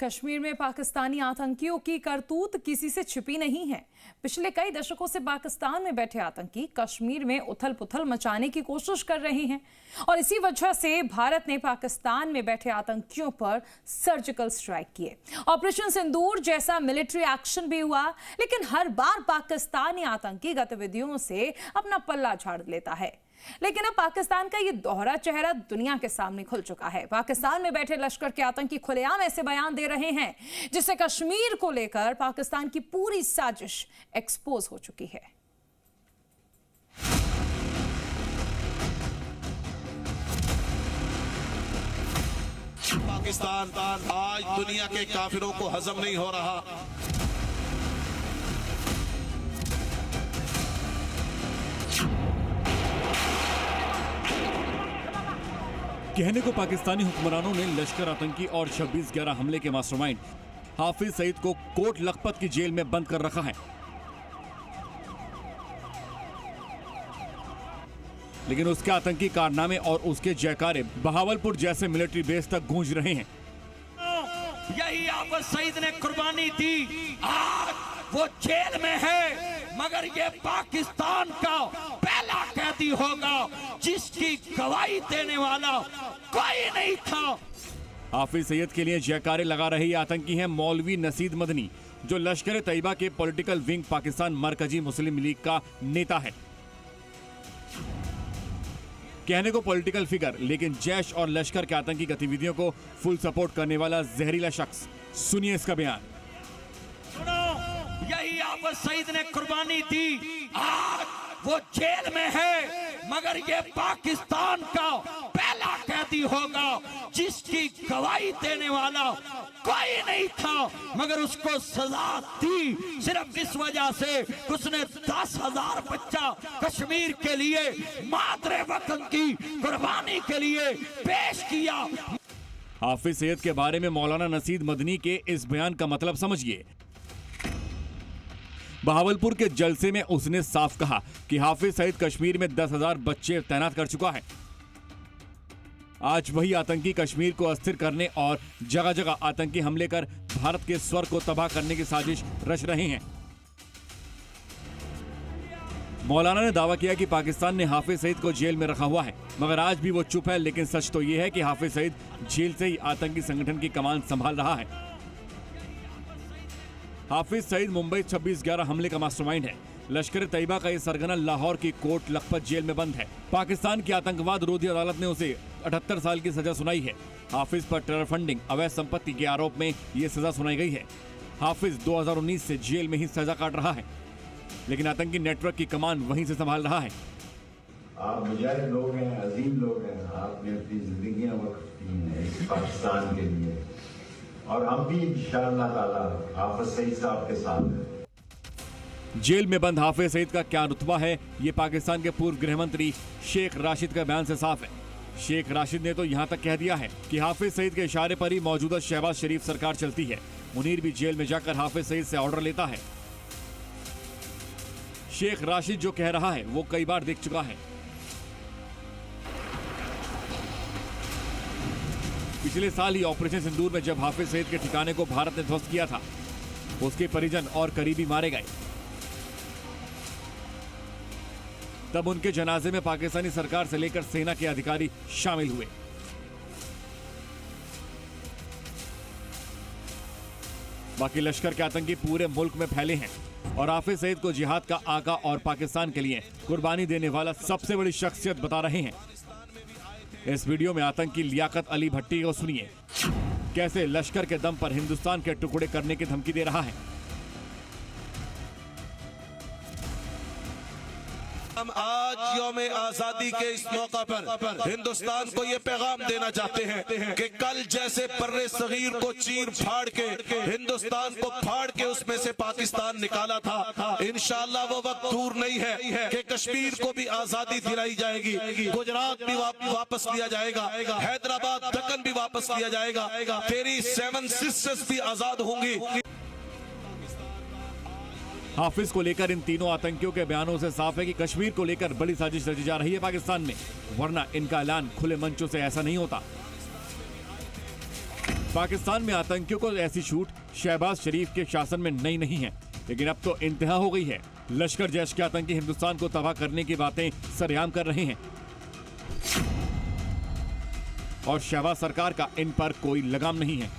कश्मीर में पाकिस्तानी आतंकियों की करतूत किसी से छिपी नहीं है। पिछले कई दशकों से पाकिस्तान में बैठे आतंकी कश्मीर में उथल पुथल मचाने की कोशिश कर रहे हैं और इसी वजह से भारत ने पाकिस्तान में बैठे आतंकियों पर सर्जिकल स्ट्राइक किए। ऑपरेशन सिंदूर जैसा मिलिट्री एक्शन भी हुआ, लेकिन हर बार पाकिस्तानी आतंकी गतिविधियों से अपना पल्ला झाड़ लेता है। लेकिन अब पाकिस्तान का ये दोहरा चेहरा दुनिया के सामने खुल चुका है। पाकिस्तान में बैठे लश्कर के आतंकी खुलेआम ऐसे बयान दे रहे हैं जिससे कश्मीर को लेकर पाकिस्तान की पूरी साजिश एक्सपोज हो चुकी है। पाकिस्तान आज दुनिया के काफिरों को हजम नहीं हो रहा। कहने को पाकिस्तानी हुक्मरानों ने लश्कर आतंकी और 26/11 हमले के मास्टरमाइंड हाफिज सईद को कोट लखपत की जेल में बंद कर रखा है, लेकिन उसके आतंकी कारनामे और उसके जयकारे बहावलपुर जैसे मिलिट्री बेस तक गूंज रहे हैं। यही हाफिज सईद ने कुर्बानी दी, आज वो जेल में है, मगर ये पाकिस्तान का पहला कैदी होगा जिसकी गवाही देने वाला कोई नहीं था। हाफिज सईद के लिए जयकारे लगा रहे आतंकी हैं मौलवी नसीद मदनी, जो लश्कर तैयबा के पॉलिटिकल विंग पाकिस्तान मरकजी मुस्लिम लीग का नेता है। कहने को पॉलिटिकल फिगर, लेकिन जैश और लश्कर के आतंकी गतिविधियों को फुल सपोर्ट करने वाला जहरीला शख्स। सुनिए इसका बयान। यही हाफिज सईद ने कुर्बानी दी, आज वो जेल में है, मगर ये पाकिस्तान का पहला कैदी होगा जिसकी गवाही देने वाला कोई नहीं था, मगर उसको सजा दी सिर्फ इस वजह से उसने 10,000 बच्चा कश्मीर के लिए मातरे वतन की कुर्बानी के लिए पेश किया। हाफिज सईद के बारे में मौलाना नसीद मदनी के इस बयान का मतलब समझिए। बहावलपुर के जलसे में उसने साफ कहा कि हाफिज सईद कश्मीर में 10,000 बच्चे तैनात कर चुका है। आज वही आतंकी कश्मीर को अस्थिर करने और जगह जगह आतंकी हमले कर भारत के स्वर को तबाह करने की साजिश रच रहे हैं। मौलाना ने दावा किया कि पाकिस्तान ने हाफिज सईद को जेल में रखा हुआ है, मगर आज भी वो चुप है। लेकिन सच तो यह है कि हाफिज सईद जेल से ही आतंकी संगठन की कमान संभाल रहा है। हाफिज सईद मुंबई 26/11 हमले का मास्टरमाइंड है। लश्कर तैयबा का ये सरगना लाहौर की कोट लखपत जेल में बंद है। पाकिस्तान की आतंकवाद रोधी अदालत ने उसे 78 साल की सजा सुनाई है। हाफिज पर टेरर फंडिंग, अवैध संपत्ति के आरोप में ये सजा सुनाई गई है। हाफिज 2019 से जेल में ही सजा काट रहा है, लेकिन आतंकी नेटवर्क की कमान वहीं से संभाल रहा है। आप मुजाहिद लोग हैं, अजीम लोग हैं, आपने अपनी जिंदगियां वक्फ की हैं पाकिस्तान के लिए, और हम भी इंशाअल्लाह ताला हाफिज सईद साहब के साथ हैं। जेल में बंद हाफिज सईद का क्या रुतबा है, ये पाकिस्तान के पूर्व गृह मंत्री शेख राशिद का बयान से साफ है। शेख राशिद ने तो यहां तक कह दिया है कि हाफिज सईद के इशारे पर ही मौजूदा शहबाज शरीफ सरकार चलती है। मुनीर भी जेल में जाकर हाफिज सईद से ऑर्डर लेता है। शेख राशिद जो कह रहा है वो कई बार दिख चुका है। पिछले साल ही ऑपरेशन सिंदूर में जब हाफिज सईद के ठिकाने को भारत ने ध्वस्त किया था, उसके परिजन और करीबी मारे गए। तब उनके जनाजे में पाकिस्तानी सरकार से लेकर सेना के अधिकारी शामिल हुए। बाकी लश्कर के आतंकी पूरे मुल्क में फैले हैं और हाफिज सईद को जिहाद का आका और पाकिस्तान के लिए कुर्बानी देने वाला सबसे बड़ी शख्सियत बता रहे हैं। इस वीडियो में आतंकी लियाकत अली भट्टी को सुनिए, कैसे लश्कर के दम पर हिंदुस्तान के टुकड़े करने की धमकी दे रहा है। हम आज यौम आजादी के इस मौका पर हिंदुस्तान को ये पैगाम देना चाहते हैं कि कल जैसे बर्रे सगीर को चीर फाड़ के हिंदुस्तान को फाड़ के उसमें से पाकिस्तान निकाला था, इंशाअल्लाह वो वक्त दूर नहीं है कि कश्मीर को भी आजादी दिलाई जाएगी, गुजरात भी वापस लिया जाएगा, हैदराबाद दक्कन भी वापस लिया जाएगा, तेरी 7 सिस्टर्स भी आजाद होंगी। हाफिज को लेकर इन तीनों आतंकियों के बयानों से साफ है कि कश्मीर को लेकर बड़ी साजिश रची जा रही है पाकिस्तान में, वरना इनका ऐलान खुले मंचों से ऐसा नहीं होता। पाकिस्तान में आतंकियों को ऐसी छूट शहबाज शरीफ के शासन में नई नहीं है, लेकिन अब तो इंतहा हो गई है। लश्कर जैश के आतंकी हिंदुस्तान को तबाह करने की बातें सरेआम कर रहे हैं और शहबाज सरकार का इन पर कोई लगाम नहीं है।